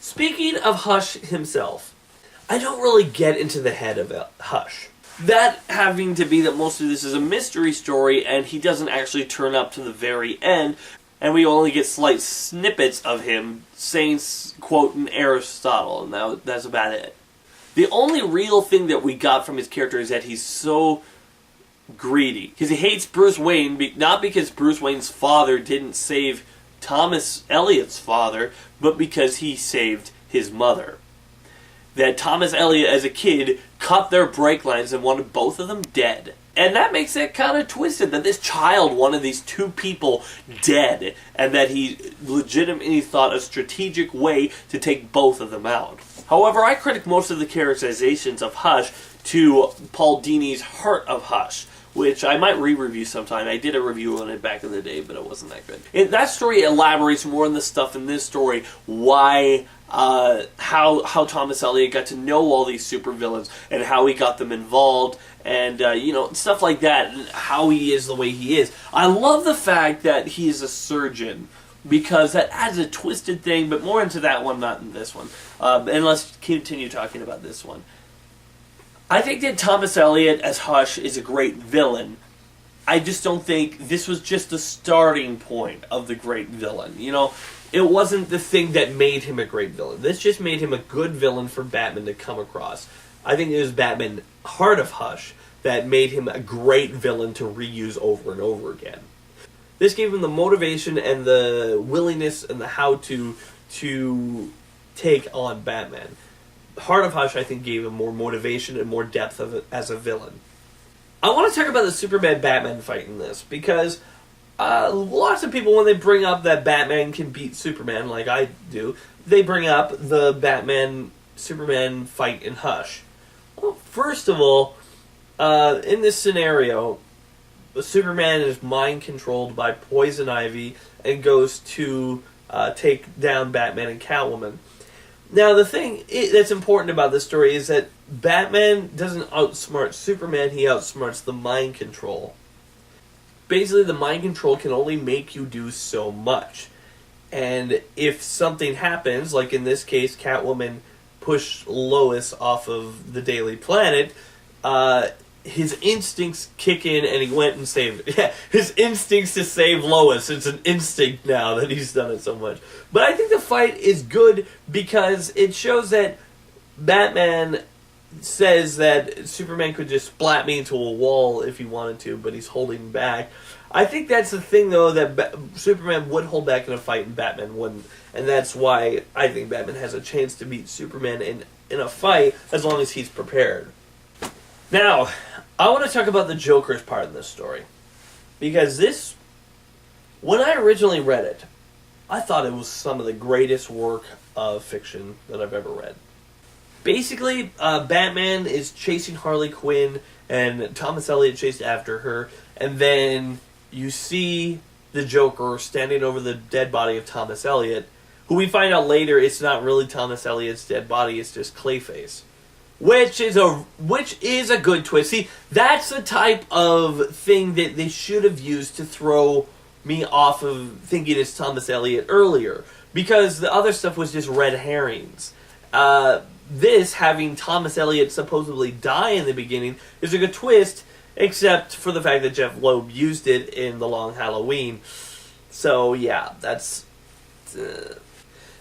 Speaking of Hush himself, I don't really get into the head of Hush. That having to be that most of this is a mystery story and he doesn't actually turn up to the very end, and we only get slight snippets of him saying, quoting Aristotle, and that's about it. The only real thing that we got from his character is that he's so greedy. Because he hates Bruce Wayne, not because Bruce Wayne's father didn't save Thomas Elliot's father, but because he saved his mother. That Thomas Elliot, as a kid, cut their brake lines and wanted both of them dead. And that makes it kind of twisted, that this child wanted these two people dead, and that he legitimately thought a strategic way to take both of them out. However, I credit most of the characterizations of Hush to Paul Dini's Heart of Hush, which I might re-review sometime. I did a review on it back in the day, but it wasn't that good. That story elaborates more on the stuff in this story, why, how Thomas Elliot got to know all these supervillains, and how he got them involved, and, stuff like that, and how he is the way he is. I love the fact that he is a surgeon, because that adds a twisted thing, but more into that one, not in this one. And let's continue talking about this one. I think that Thomas Elliot as Hush is a great villain. I just don't think this was just the starting point of the great villain. It wasn't the thing that made him a great villain. This just made him a good villain for Batman to come across. I think it was Batman Heart of Hush that made him a great villain to reuse over and over again. This gave him the motivation and the willingness and the how to take on Batman. Heart of Hush, I think, gave him more motivation and more depth as a villain. I want to talk about the Superman-Batman fight in this, because lots of people, when they bring up that Batman can beat Superman, like I do, they bring up the Batman-Superman fight in Hush. Well, first of all, in this scenario, Superman is mind-controlled by Poison Ivy and goes to take down Batman and Catwoman. Now, the thing that's important about this story is that Batman doesn't outsmart Superman, he outsmarts the mind control. Basically, the mind control can only make you do so much. And if something happens, like in this case, Catwoman pushed Lois off of the Daily Planet, his instincts kick in and he went and saved it. Yeah, his instincts to save Lois. It's an instinct now that he's done it so much. But I think the fight is good because it shows that Batman says that Superman could just splat me into a wall if he wanted to, but he's holding back. I think that's the thing, though, that Superman would hold back in a fight and Batman wouldn't. And that's why I think Batman has a chance to beat Superman in a fight as long as he's prepared. Now, I want to talk about the Joker's part in this story. Because when I originally read it, I thought it was some of the greatest work of fiction that I've ever read. Basically, Batman is chasing Harley Quinn, and Thomas Elliot chased after her, and then you see the Joker standing over the dead body of Thomas Elliot, who we find out later it's not really Thomas Elliot's dead body, it's just Clayface. Which is a good twist. See, that's the type of thing that they should have used to throw me off of thinking it's Thomas Elliot earlier. Because the other stuff was just red herrings. This, having Thomas Elliot supposedly die in the beginning, is a good twist, except for the fact that Jeff Loeb used it in The Long Halloween. So, yeah, that's...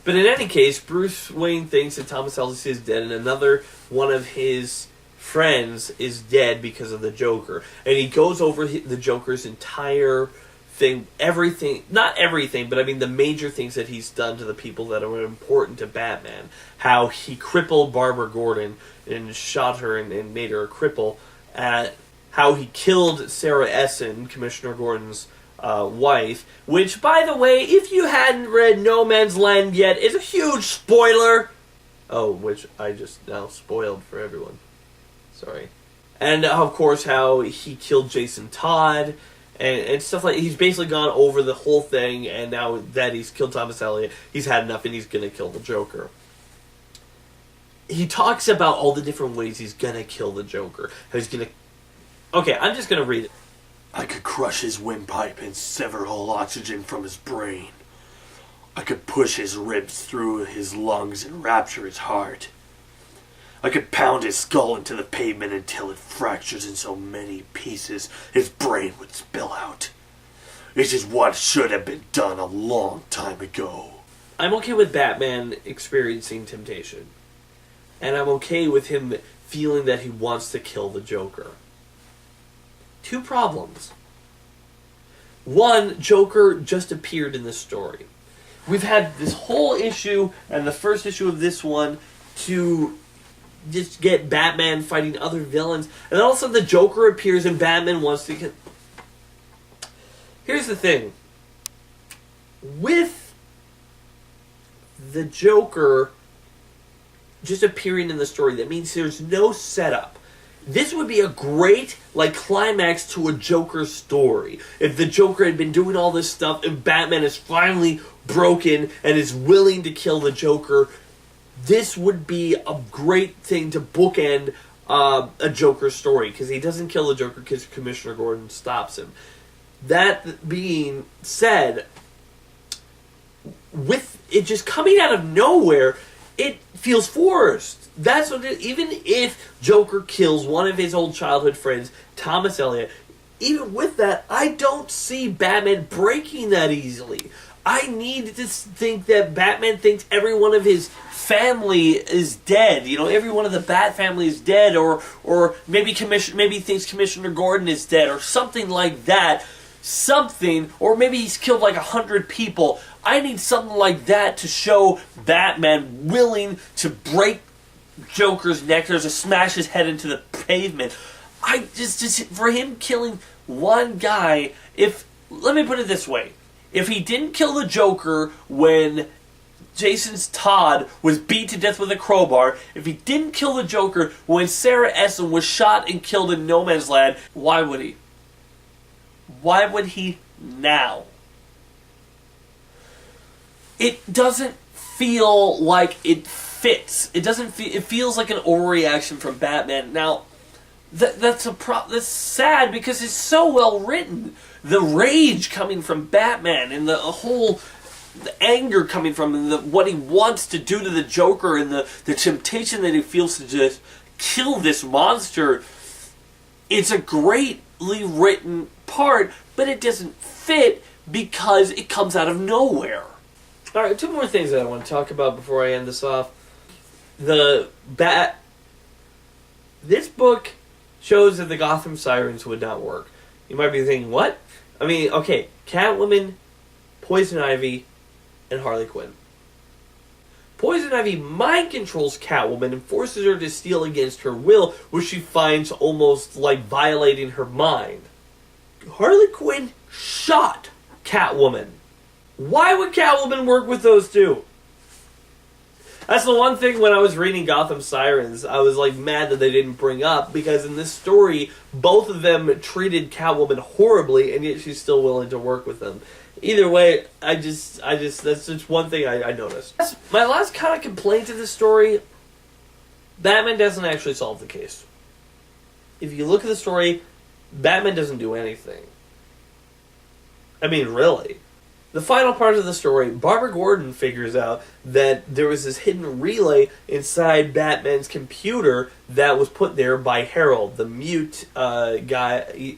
But in any case, Bruce Wayne thinks that Thomas Elliot is dead, and another one of his friends is dead because of the Joker. And he goes over the Joker's entire thing, everything, not everything, but I mean the major things that he's done to the people that are important to Batman. How he crippled Barbara Gordon and shot her and made her a cripple. How he killed Sarah Essen, Commissioner Gordon's wife, which, by the way, if you hadn't read No Man's Land yet, is a huge spoiler. Oh, which I just now spoiled for everyone. Sorry. And, of course, how he killed Jason Todd, and stuff like... He's basically gone over the whole thing, and now that he's killed Thomas Elliot, he's had enough, and he's going to kill the Joker. He talks about all the different ways he's going to kill the Joker. How he's going to... Okay, I'm just going to read it. I could crush his windpipe and sever all oxygen from his brain. I could push his ribs through his lungs and rapture his heart. I could pound his skull into the pavement until it fractures in so many pieces his brain would spill out. This is what should have been done a long time ago. I'm okay with Batman experiencing temptation. And I'm okay with him feeling that he wants to kill the Joker. Two problems. One, Joker just appeared in this story. We've had this whole issue and the first issue of this one to just get Batman fighting other villains, and then all of a sudden the Joker appears and Batman wants to get... Here's the thing. With the Joker just appearing in the story, that means there's no setup. This would be a great, climax to a Joker story. If the Joker had been doing all this stuff and Batman is finally broken and is willing to kill the Joker, this would be a great thing to bookend a Joker story, because he doesn't kill the Joker because Commissioner Gordon stops him. That being said, with it just coming out of nowhere, it feels forced. That's what it, even if Joker kills one of his old childhood friends, Thomas Elliot, even with that, I don't see Batman breaking that easily. I need to think that Batman thinks every one of his family is dead. Every one of the Bat family is dead, or maybe he thinks Commissioner Gordon is dead, or something like that. Or maybe he's killed 100 people. I need something like that to show Batman willing to break Joker's neck, or to smash his head into the pavement. I just for him killing one guy. Let me put it this way. If he didn't kill the Joker when Jason Todd was beat to death with a crowbar, if he didn't kill the Joker when Sarah Essen was shot and killed in No Man's Land, why would he? Why would he now? It doesn't feel like it fits. It feels like an overreaction from Batman. Now, that's sad because it's so well written. The rage coming from Batman and the anger coming from him, what he wants to do to the Joker, and the temptation that he feels to just kill this monster. It's a greatly written part, but it doesn't fit because it comes out of nowhere. Alright, two more things that I want to talk about before I end this off. This book shows that the Gotham Sirens would not work. You might be thinking, what? I mean, okay, Catwoman, Poison Ivy, and Harley Quinn. Poison Ivy mind controls Catwoman and forces her to steal against her will, which she finds almost like violating her mind. Harley Quinn shot Catwoman. Why would Catwoman work with those two? That's the one thing when I was reading Gotham Sirens, I was mad that they didn't bring up, because in this story, both of them treated Catwoman horribly, and yet she's still willing to work with them. Either way, that's just one thing I noticed. My last kind of complaint to this story, Batman doesn't actually solve the case. If you look at the story, Batman doesn't do anything. I mean, really. The final part of the story, Barbara Gordon figures out that there was this hidden relay inside Batman's computer that was put there by Harold, the mute guy,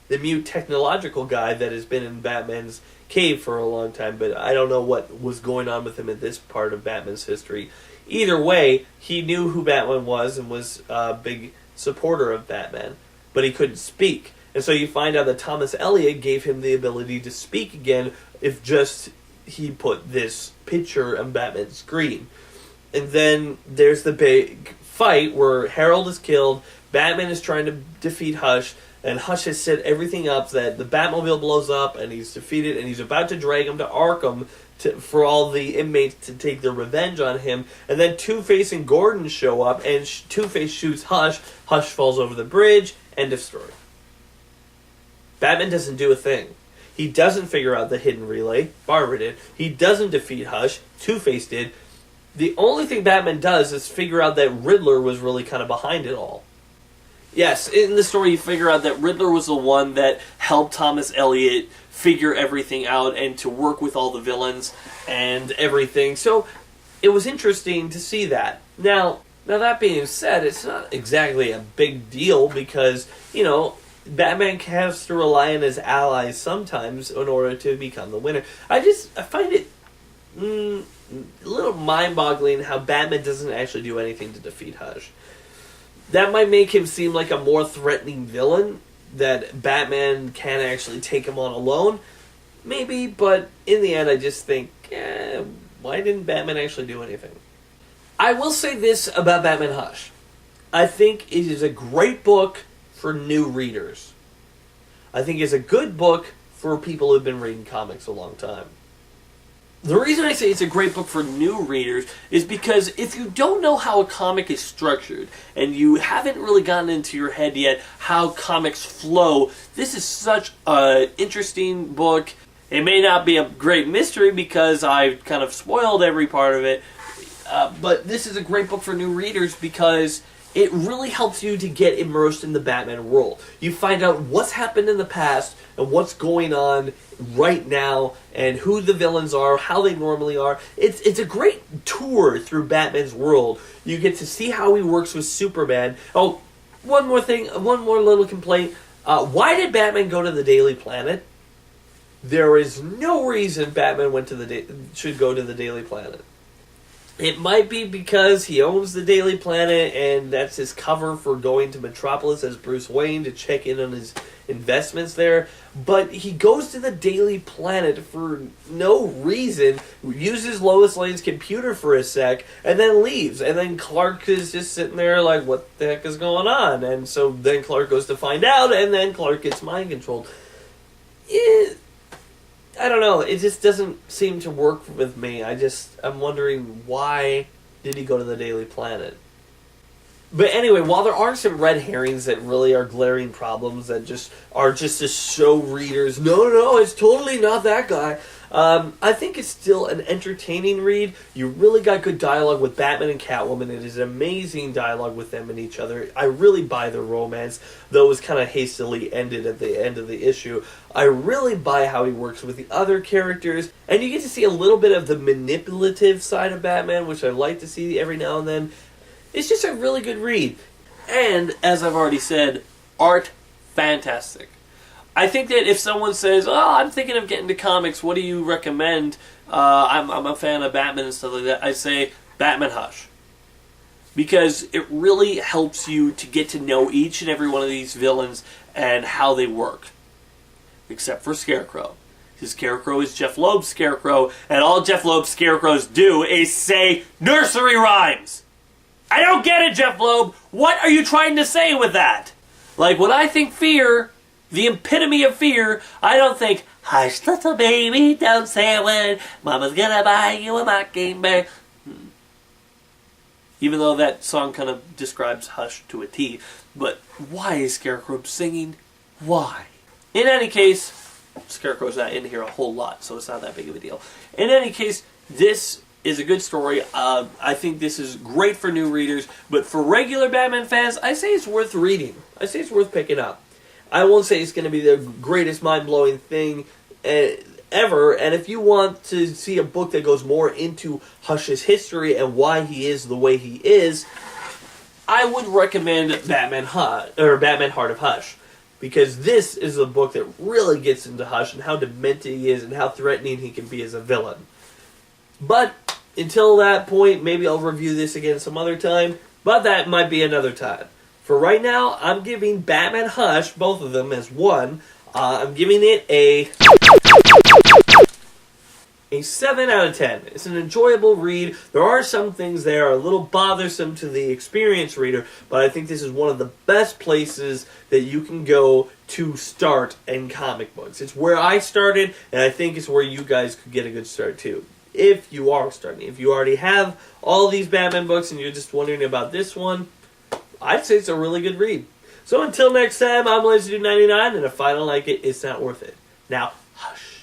the mute technological guy that has been in Batman's cave for a long time, but I don't know what was going on with him in this part of Batman's history. Either way, he knew who Batman was and was a big supporter of Batman, but he couldn't speak. And so you find out that Thomas Elliot gave him the ability to speak again if just he put this picture on Batman's screen. And then there's the big fight where Harold is killed, Batman is trying to defeat Hush, and Hush has set everything up that the Batmobile blows up and he's defeated, and he's about to drag him to Arkham for all the inmates to take their revenge on him. And then Two-Face and Gordon show up, and Two-Face shoots Hush. Hush falls over the bridge. End of story. Batman doesn't do a thing. He doesn't figure out the hidden relay. Barbara did. He doesn't defeat Hush. Two-Face did. The only thing Batman does is figure out that Riddler was really kind of behind it all. Yes, in the story you figure out that Riddler was the one that helped Thomas Elliot figure everything out and to work with all the villains and everything. So it was interesting to see that. Now that being said, it's not exactly a big deal because, Batman has to rely on his allies sometimes in order to become the winner. I find it a little mind-boggling how Batman doesn't actually do anything to defeat Hush. That might make him seem like a more threatening villain, that Batman can actually take him on alone. Maybe, but in the end I just think, why didn't Batman actually do anything? I will say this about Batman Hush. I think it is a great book for new readers. I think it's a good book for people who've been reading comics a long time. The reason I say it's a great book for new readers is because if you don't know how a comic is structured and you haven't really gotten into your head yet how comics flow, this is such an interesting book. It may not be a great mystery because I kind of spoiled every part of it, but this is a great book for new readers because it really helps you to get immersed in the Batman world. You find out what's happened in the past and what's going on right now and who the villains are, how they normally are. It's a great tour through Batman's world. You get to see how he works with Superman. Oh, one more thing, one more little complaint. Why did Batman go to the Daily Planet? There is no reason Batman should go to the Daily Planet. It might be because he owns the Daily Planet and that's his cover for going to Metropolis as Bruce Wayne to check in on his investments there. But he goes to the Daily Planet for no reason, uses Lois Lane's computer for a sec, and then leaves. And then Clark is just sitting there like, what the heck is going on? And so then Clark goes to find out, and then Clark gets mind controlled. I don't know, it just doesn't seem to work with me. I'm wondering, why did he go to the Daily Planet? But anyway, while there are some red herrings that really are glaring problems that just are just to show readers, no, it's totally not that guy. I think it's still an entertaining read. You really got good dialogue with Batman and Catwoman. It is an amazing dialogue with them and each other. I really buy their romance, though it was kind of hastily ended at the end of the issue. I really buy how he works with the other characters, and you get to see a little bit of the manipulative side of Batman, which I like to see every now and then. It's just a really good read. And, as I've already said, art, fantastic. I think that if someone says, I'm thinking of getting into comics, what do you recommend? I'm a fan of Batman and stuff like that. I say Batman Hush. Because it really helps you to get to know each and every one of these villains and how they work. Except for Scarecrow. His Scarecrow is Jeff Loeb's Scarecrow, and all Jeff Loeb's Scarecrows do is say nursery rhymes! I don't get it, Jeff Loeb! What are you trying to say with that? Like, when I think fear, the epitome of fear, I don't think, hush, little baby, don't say a word, mama's gonna buy you a mockingbird. Even though that song kind of describes Hush to a T. But why is Scarecrow singing? Why? In any case, Scarecrow's not in here a whole lot, so it's not that big of a deal. In any case, this is a good story. I think this is great for new readers, but for regular Batman fans, I say it's worth reading. I say it's worth picking up. I won't say it's going to be the greatest mind-blowing thing ever, and if you want to see a book that goes more into Hush's history and why he is the way he is, I would recommend Batman Heart of Hush, because this is a book that really gets into Hush and how demented he is and how threatening he can be as a villain. But until that point, maybe I'll review this again some other time, but that might be another time. For right now, I'm giving Batman Hush, both of them, as 1. I'm giving it a 7 out of 10. It's an enjoyable read. There are some things there a little bothersome to the experienced reader, but I think this is one of the best places that you can go to start in comic books. It's where I started, and I think it's where you guys could get a good start too. If you are starting. If you already have all these Batman books and you're just wondering about this one, I'd say it's a really good read. So until next time, I'm LazyDude99, and if I don't like it, it's not worth it. Now, hush.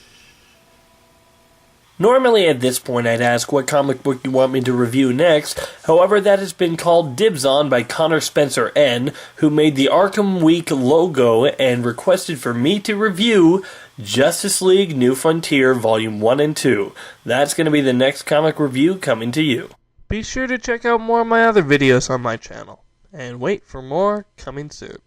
Normally at this point I'd ask what comic book you want me to review next, however that has been called dibs on by Connor Spencer N, who made the Arkham Week logo and requested for me to review Justice League New Frontier Volume 1 and 2. That's going to be the next comic review coming to you. Be sure to check out more of my other videos on my channel, and wait for more coming soon.